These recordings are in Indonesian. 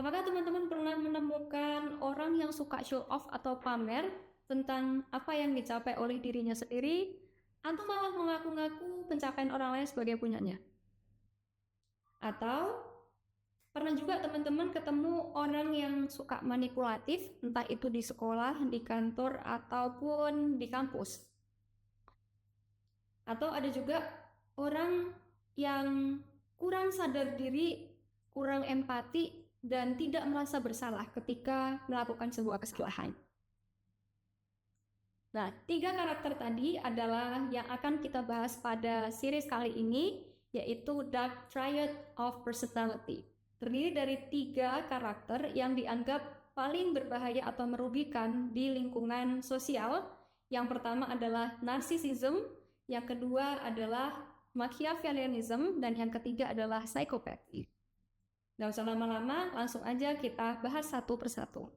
Apakah teman-teman pernah menemukan orang yang suka show off atau pamer tentang apa yang dicapai oleh dirinya sendiri, atau malah mengaku-ngaku pencapaian orang lain sebagai punyanya? Atau pernah juga teman-teman ketemu orang yang suka manipulatif, entah itu di sekolah, di kantor, ataupun di kampus? Atau ada juga orang yang kurang sadar diri, kurang empati, dan tidak merasa bersalah ketika melakukan sebuah kesalahan. Nah, 3 karakter tadi adalah yang akan kita bahas pada series kali ini, yaitu Dark Triad of Personality. Terdiri dari 3 karakter yang dianggap paling berbahaya atau merugikan di lingkungan sosial. Yang pertama adalah narcissism, yang kedua adalah Machiavellianism, dan yang ketiga adalah psychopathy. Nggak usah lama-lama, langsung aja kita bahas satu persatu.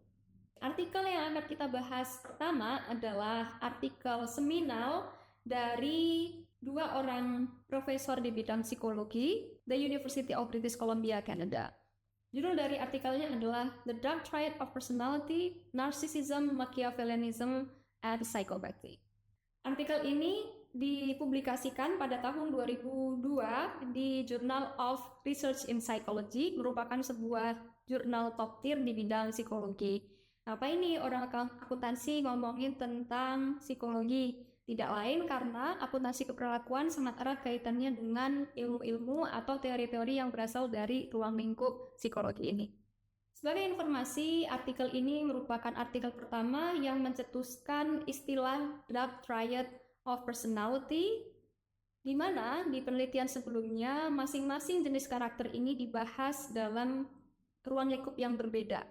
Artikel yang akan kita bahas pertama adalah artikel seminal dari 2 orang profesor di bidang psikologi, The University of British Columbia, Canada. Judul dari artikelnya adalah The Dark Triad of Personality, Narcissism, Machiavellianism, and Psychopathy. Artikel ini dipublikasikan pada tahun 2002 di Journal of Research in Psychology, merupakan sebuah jurnal top tier di bidang psikologi. Apa ini orang akuntansi ngomongin tentang psikologi? Tidak lain karena akuntansi keperlakuan sangat erat kaitannya dengan ilmu-ilmu atau teori-teori yang berasal dari ruang lingkup psikologi ini. Sebagai informasi, artikel ini merupakan artikel pertama yang mencetuskan istilah Dark Triad of Personality, di mana di penelitian sebelumnya masing-masing jenis karakter ini dibahas dalam ruang lingkup yang berbeda.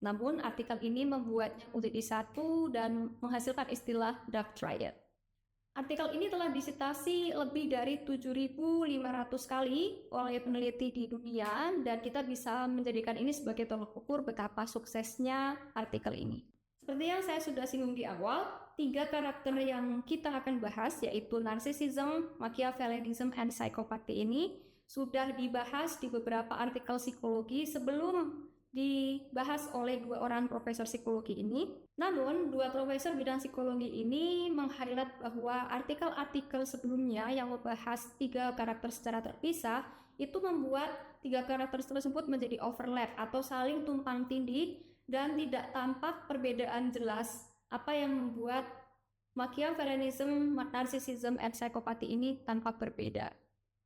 Namun artikel ini membuatnya menjadi satu dan menghasilkan istilah Dark Triad. Artikel ini telah disitasi lebih dari 7.500 kali oleh peneliti di dunia, dan kita bisa menjadikan ini sebagai tolok ukur betapa suksesnya artikel ini. Seperti yang saya sudah singgung di awal, 3 karakter yang kita akan bahas, yaitu narcissism, Machiavellianism, and psychopathy ini sudah dibahas di beberapa artikel psikologi sebelum dibahas oleh 2 orang profesor psikologi ini. Namun, 2 profesor bidang psikologi ini meng-highlight bahwa artikel-artikel sebelumnya yang membahas 3 karakter secara terpisah itu membuat 3 karakter tersebut menjadi overlap atau saling tumpang tindih dan tidak tampak perbedaan jelas, apa yang membuat Machiavellianism, Narcissism, and Psychopathy ini tampak berbeda.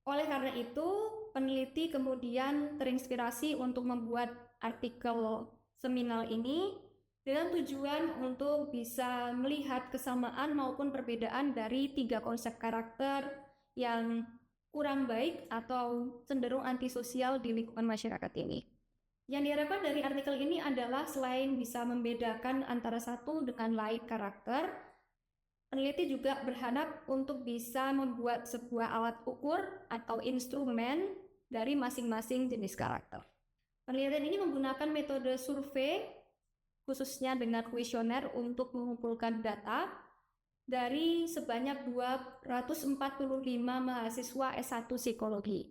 Oleh karena itu, peneliti kemudian terinspirasi untuk membuat artikel seminal ini dengan tujuan untuk bisa melihat kesamaan maupun perbedaan dari 3 konsep karakter yang kurang baik atau cenderung antisosial di lingkungan masyarakat ini. Yang diharapkan dari artikel ini adalah selain bisa membedakan antara satu dengan lain karakter, peneliti juga berharap untuk bisa membuat sebuah alat ukur atau instrumen dari masing-masing jenis karakter. Penelitian ini menggunakan metode survei, khususnya dengan kuesioner untuk mengumpulkan data dari sebanyak 245 mahasiswa S1 psikologi.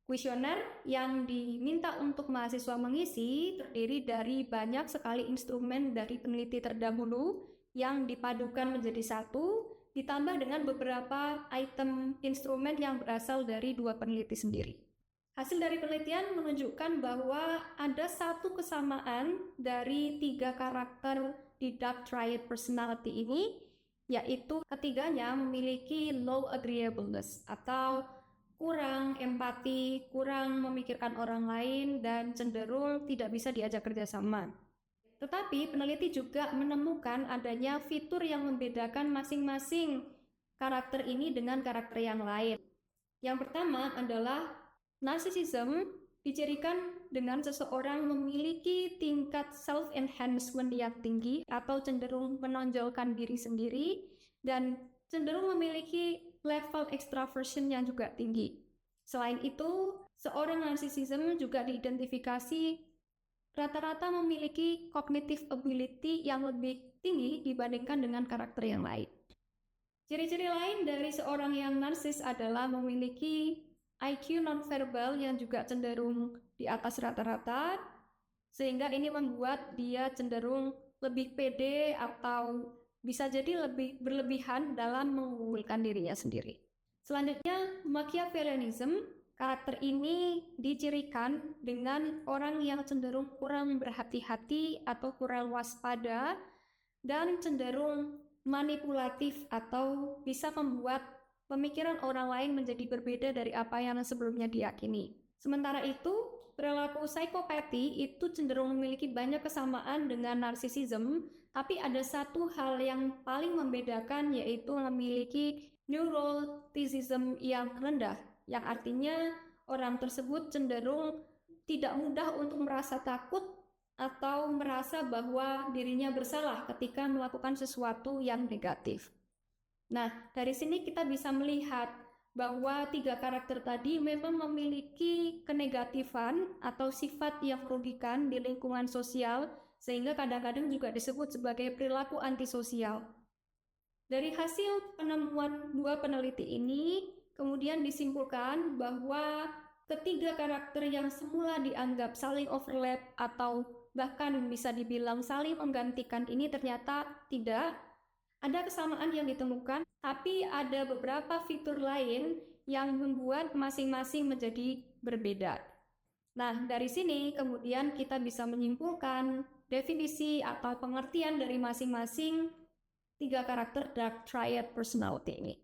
Kuesioner yang diminta untuk mahasiswa mengisi terdiri dari banyak sekali instrumen dari peneliti terdahulu yang dipadukan menjadi satu, ditambah dengan beberapa item instrumen yang berasal dari 2 peneliti sendiri. Hasil dari penelitian menunjukkan bahwa ada satu kesamaan dari 3 karakter di Dark Triad Personality ini, yaitu ketiganya memiliki low agreeableness atau kurang empati, kurang memikirkan orang lain, dan cenderung tidak bisa diajak kerjasama. Tetapi peneliti juga menemukan adanya fitur yang membedakan masing-masing karakter ini dengan karakter yang lain. Yang pertama adalah narcissism dicirikan dengan seseorang memiliki tingkat self-enhancement yang tinggi atau cenderung menonjolkan diri sendiri dan cenderung memiliki level extraversion yang juga tinggi. Selain itu, seorang narcissism juga diidentifikasi rata-rata memiliki cognitive ability yang lebih tinggi dibandingkan dengan karakter yang lain. Ciri-ciri lain dari seorang yang narsis adalah memiliki IQ nonverbal yang juga cenderung di atas rata-rata, sehingga ini membuat dia cenderung lebih pede atau bisa jadi lebih berlebihan dalam mengunggulkan dirinya sendiri. Selanjutnya, Machiavellianism. Karakter ini dicirikan dengan orang yang cenderung kurang berhati-hati atau kurang waspada dan cenderung manipulatif atau bisa membuat pemikiran orang lain menjadi berbeda dari apa yang sebelumnya diyakini. Sementara itu, perilaku psikopati itu cenderung memiliki banyak kesamaan dengan narsisism, tapi ada satu hal yang paling membedakan, yaitu memiliki neuroticism yang rendah, yang artinya orang tersebut cenderung tidak mudah untuk merasa takut atau merasa bahwa dirinya bersalah ketika melakukan sesuatu yang negatif. Nah, dari sini kita bisa melihat bahwa 3 karakter tadi memang memiliki kenegatifan atau sifat yang merugikan di lingkungan sosial, sehingga kadang-kadang juga disebut sebagai perilaku antisosial. Dari hasil penemuan 2 peneliti ini, kemudian disimpulkan bahwa ketiga karakter yang semula dianggap saling overlap atau bahkan bisa dibilang saling menggantikan ini ternyata tidak. Ada kesamaan yang ditemukan, tapi ada beberapa fitur lain yang membuat masing-masing menjadi berbeda. Nah, dari sini kemudian kita bisa menyimpulkan definisi atau pengertian dari masing-masing 3 karakter dark triad personality ini.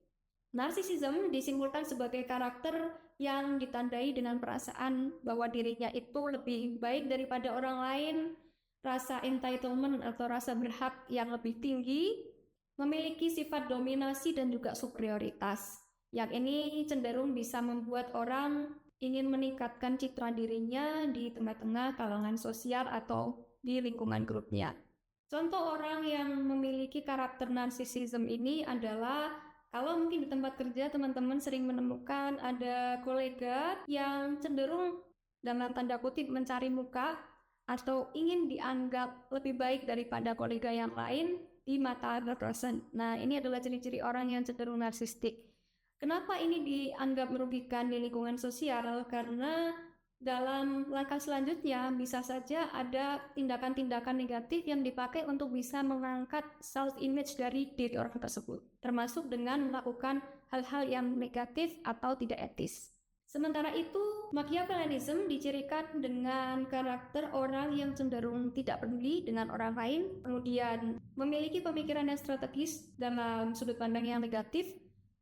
Narsisism disimpulkan sebagai karakter yang ditandai dengan perasaan bahwa dirinya itu lebih baik daripada orang lain, rasa entitlement atau rasa berhak yang lebih tinggi, memiliki sifat dominasi dan juga superioritas. Yang ini cenderung bisa membuat orang ingin meningkatkan citra dirinya di tengah-tengah kalangan sosial atau di lingkungan grupnya. Contoh orang yang memiliki karakter narsisism ini adalah kalau mungkin di tempat kerja teman-teman sering menemukan ada kolega yang cenderung dalam tanda kutip mencari muka atau ingin dianggap lebih baik daripada kolega yang lain di mata other person. Nah, ini adalah ciri-ciri orang yang cenderung narsistik. Kenapa ini dianggap merugikan di lingkungan sosial? Karena dalam langkah selanjutnya bisa saja ada tindakan-tindakan negatif yang dipakai untuk bisa mengangkat self-image dari diri orang tersebut, termasuk dengan melakukan hal-hal yang negatif atau tidak etis. Sementara itu, Machiavellianism dicirikan dengan karakter orang yang cenderung tidak peduli dengan orang lain, kemudian memiliki pemikiran yang strategis dalam sudut pandang yang negatif,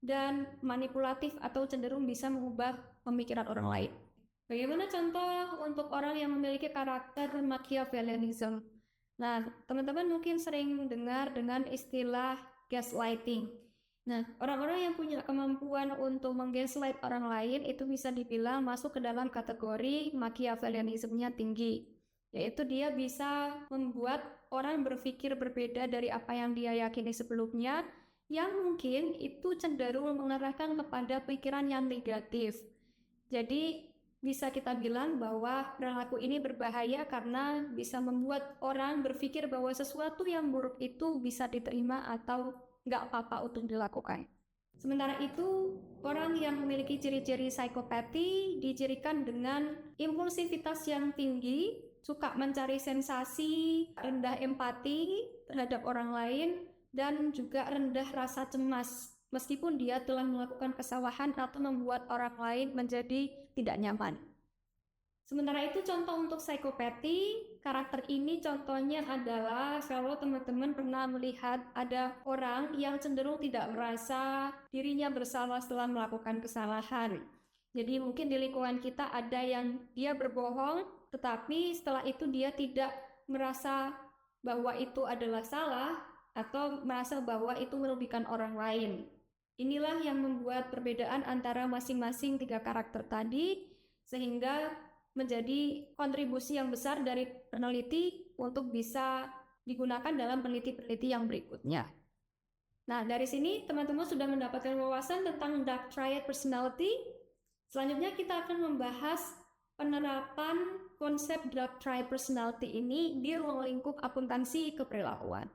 dan manipulatif atau cenderung bisa mengubah pemikiran orang lain. Bagaimana contoh untuk orang yang memiliki karakter Machiavellianism? Nah, teman-teman mungkin sering dengar dengan istilah gaslighting. Nah, orang-orang yang punya kemampuan untuk menggaslight orang lain itu bisa dibilang masuk ke dalam kategori Machiavellianism-nya tinggi, yaitu dia bisa membuat orang berpikir berbeda dari apa yang dia yakini sebelumnya, yang mungkin itu cenderung mengarahkan kepada pikiran yang negatif. Jadi bisa kita bilang bahwa perilaku ini berbahaya karena bisa membuat orang berpikir bahwa sesuatu yang buruk itu bisa diterima atau nggak apa-apa untuk dilakukan. Sementara itu, orang yang memiliki ciri-ciri psikopati dicirikan dengan impulsivitas yang tinggi, suka mencari sensasi, rendah empati terhadap orang lain, dan juga rendah rasa cemas, meskipun dia telah melakukan kesalahan atau membuat orang lain menjadi tidak nyaman. Sementara itu contoh untuk psikopati, karakter ini contohnya adalah kalau teman-teman pernah melihat ada orang yang cenderung tidak merasa dirinya bersalah setelah melakukan kesalahan. Jadi mungkin di lingkungan kita ada yang dia berbohong, tetapi setelah itu dia tidak merasa bahwa itu adalah salah atau merasa bahwa itu merugikan orang lain. Inilah yang membuat perbedaan antara masing-masing 3 karakter tadi, sehingga menjadi kontribusi yang besar dari peneliti untuk bisa digunakan dalam peneliti-peneliti yang berikutnya. Nah, dari sini teman-teman sudah mendapatkan wawasan tentang dark triad personality. Selanjutnya kita akan membahas penerapan konsep dark triad personality ini di ruang lingkup akuntansi keperilakuan.